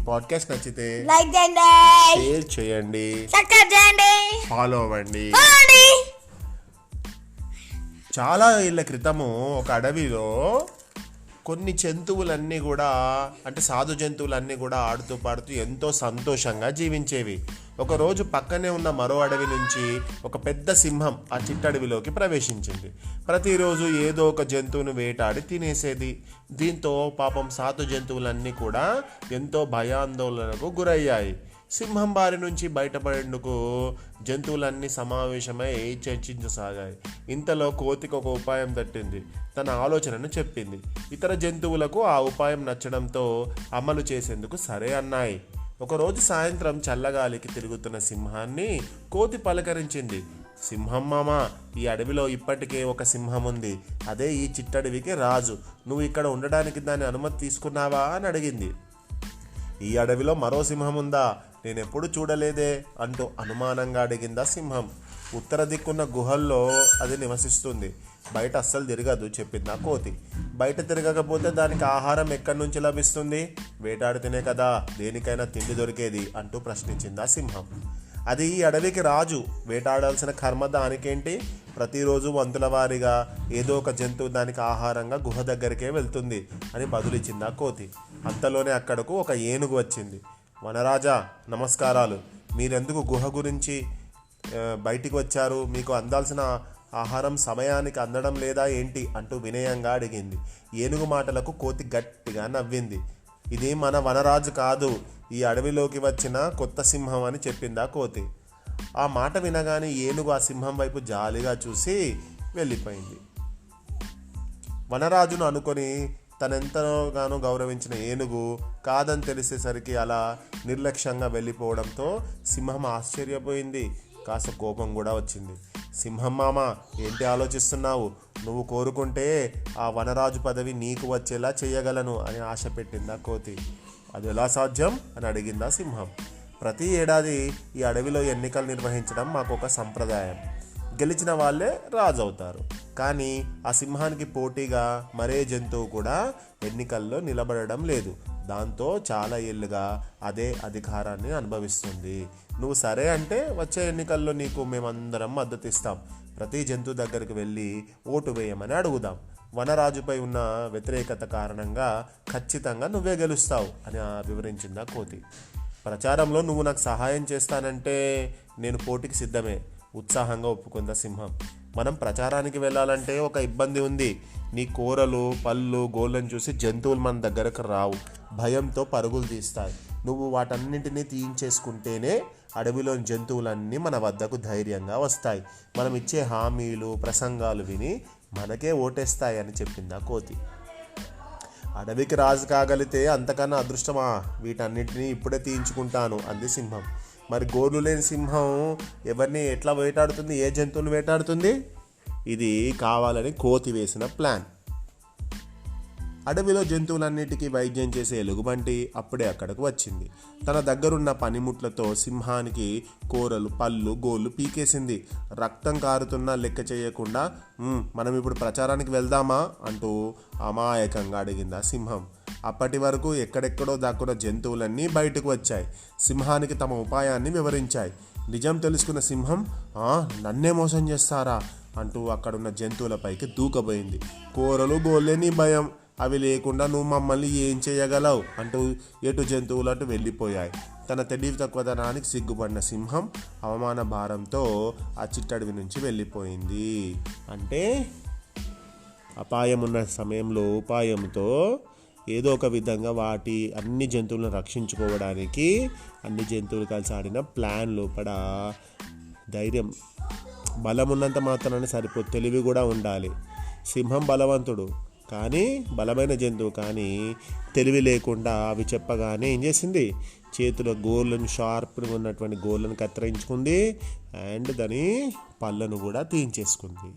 Podcast నచ్చితే like చేయండి, share చేయండి, సబ్స్క్రైబ్ చేయండి, ఫాలో అవ్వండి. పోండి. చాలా ఏళ్ళ క్రితము ఒక అడవిలో కొన్ని జంతువులన్నీ కూడా అంటే సాధు జంతువులన్నీ కూడా ఆడుతూ పాడుతూ ఎంతో సంతోషంగా జీవించేవి. ఒకరోజు పక్కనే ఉన్న మరో అడవి నుంచి ఒక పెద్ద సింహం ఆ చిట్టడవిలోకి ప్రవేశించింది. ప్రతిరోజు ఏదో ఒక జంతువును వేటాడి తినేసేది. దీంతో పాపం సాధు జంతువులన్నీ కూడా ఎంతో భయాందోళనకు గురయ్యాయి. సింహం బారి నుంచి బయటపడేందుకు జంతువులన్నీ సమావేశమై చర్చించసాగాయి. ఇంతలో కోతికి ఒక ఉపాయం తట్టింది. తన ఆలోచనను చెప్పింది. ఇతర జంతువులకు ఆ ఉపాయం నచ్చడంతో అమలు చేసేందుకు సరే అన్నాయి. ఒకరోజు సాయంత్రం చల్లగాలికి తిరుగుతున్న సింహాన్ని కోతి పలకరించింది. సింహం మామ, ఈ అడవిలో ఇప్పటికే ఒక సింహం ఉంది. అదే ఈ చిట్టడవికి రాజు. నువ్వు ఇక్కడ ఉండడానికి దాని అనుమతి తీసుకున్నావా అని అడిగింది. ఈ అడవిలో మరో సింహం ఉందా? నేనెప్పుడు చూడలేదే అంటూ అనుమానంగా అడిగిందా సింహం. ఉత్తర దిక్కున్న గుహల్లో అది నివసిస్తుంది. బయట అస్సలు తిరగదు చెప్పిందా కోతి. బయట తిరగకపోతే దానికి ఆహారం ఎక్కడి నుంచి లభిస్తుంది? వేటాడితేనే కదా దేనికైనా తిండి దొరికేది అంటూ ప్రశ్నించిందా సింహం. అది ఈ అడవికి రాజు, వేటాడాల్సిన కర్మ దానికేంటి? ప్రతిరోజు వంతుల వారీగా ఏదో ఒక జంతువు దానికి ఆహారంగా గుహ దగ్గరికే వెళ్తుంది అని బదులిచ్చిందా కోతి. అంతలోనే అక్కడకు ఒక ఏనుగు వచ్చింది. వనరాజా, నమస్కారాలు. మీరెందుకు గుహ గురించి బయటికి వచ్చారు? మీకు అందాల్సిన ఆహారం సమయానికి అందడం లేదా ఏంటి అంటూ వినయంగా అడిగింది. ఏనుగు మాటలకు కోతి గట్టిగా నవ్వింది. ఇది మన వనరాజు కాదు, ఈ అడవిలోకి వచ్చిన కొత్త సింహం అని చెప్పిందా కోతి. ఆ మాట వినగానే ఏనుగు ఆ సింహం వైపు జాలిగా చూసి వెళ్ళిపోయింది. వనరాజును అనుకొని తనెంతగానో గౌరవించిన ఏనుగు కాదని తెలిసేసరికి అలా నిర్లక్ష్యంగా వెళ్ళిపోవడంతో సింహం ఆశ్చర్యపోయింది. కాస్త కోపం కూడా వచ్చింది. సింహం మామ, ఏంటి ఆలోచిస్తున్నావు? నువ్వు కోరుకుంటే ఆ వనరాజు పదవి నీకు వచ్చేలా చేయగలను అని ఆశ పెట్టిందా కోతి. అది ఎలా సాధ్యం అని అడిగిందా సింహం. ప్రతి ఏడాది ఈ అడవిలో ఎన్నికలు నిర్వహించడం మాకు ఒక సంప్రదాయం. గెలిచిన వాళ్ళే రాజు అవుతారు. కానీ ఆ సింహానికి పోటీగా మరే జంతువు కూడా ఎన్నికల్లో నిలబడడం లేదు. దాంతో చాలా ఏళ్ళుగా అదే అధికారాన్ని అనుభవిస్తుంది. నువ్వు సరే అంటే వచ్చే ఎన్నికల్లో నీకు మేమందరం మద్దతు ఇస్తాం. ప్రతి జంతువు దగ్గరికి వెళ్ళి ఓటు వేయమని అడుగుదాం. వనరాజుపై ఉన్న వ్యతిరేకత కారణంగా ఖచ్చితంగా నువ్వే గెలుస్తావు అని వివరించిందా కోతి. ప్రచారంలో నువ్వు నాకు సహాయం చేస్తానంటే నేను పోటీకి సిద్ధమే, ఉత్సాహంగా ఒప్పుకుందా సింహం. మనం ప్రచారానికి వెళ్ళాలంటే ఒక ఇబ్బంది ఉంది. నీ కూరలు, పళ్ళు, గోళ్ళను చూసి జంతువులు మన దగ్గరకు రావు, భయంతో పరుగులు తీస్తాయి. నువ్వు వాటన్నింటినీ తీయించేసుకుంటేనే అడవిలోని జంతువులన్నీ మన వద్దకు ధైర్యంగా వస్తాయి. మనం ఇచ్చే హామీలు, ప్రసంగాలు విని మనకే ఓటేస్తాయి అని చెప్పిందా కోతి. అడవికి రాజు కాగలిగితే అంతకన్నా అదృష్టమా? వీటన్నిటినీ ఇప్పుడే తీయించుకుంటాను అంది సింహం. మరి గోర్లు లేని సింహం ఎవరిని ఎట్లా వేటాడుతుంది? ఏ జంతువుని వేటాడుతుంది? ఇది కావాలని కోతి వేసిన ప్లాన్. అడవిలో జంతువులన్నిటికీ వైద్యం చేసే ఎలుగుబంటి అప్పుడే అక్కడకు వచ్చింది. తన దగ్గరున్న పనిముట్లతో సింహానికి కూరలు, పళ్ళు, గోళ్ళు పీకేసింది. రక్తం కారుతున్నా లెక్క చేయకుండా మనం ఇప్పుడు ప్రచారానికి వెళ్దామా అంటూ అమాయకంగా అడిగిందా సింహం. అప్పటి వరకు ఎక్కడెక్కడో దాక్కున్న జంతువులన్నీ బయటకు వచ్చాయి. సింహానికి తమ ఉపాయాన్ని వివరించాయి. నిజం తెలుసుకున్న సింహం, నన్నే మోసం చేస్తారా అంటూ అక్కడున్న జంతువులపైకి దూకబోయింది. కూరలు, గోళ్ళే నీ భయం, అవి లేకుండా నువ్వు మమ్మల్ని ఏం చేయగలవు అంటూ ఎటు జంతువులు అటు వెళ్ళిపోయాయి. తన తెలివి తక్కువదనానికి సిగ్గుపడిన సింహం అవమాన భారంతో ఆ చిట్టడవి నుంచి వెళ్ళిపోయింది. అంటే అపాయం ఉన్న సమయంలో ఉపాయంతో ఏదో ఒక విధంగా అన్ని జంతువులను రక్షించుకోవడానికి అన్ని జంతువులు కలిసి ఆడిన ప్లాన్ లోపల ధైర్యం, బలం ఉన్నంత మాత్రాన్ని సరిపోదు, తెలివి కూడా ఉండాలి. సింహం బలవంతుడు కానీ బలమైన జంతువు, కానీ తెలివి లేకుండా అవి చెప్పగానే ఏం చేసింది? చేతిలో గోళ్ళను, షార్ప్గా ఉన్నటువంటి గోళ్ళను కత్తిరించుకుంది అండ్ దాని పళ్ళను కూడా తీయించేసుకుంది.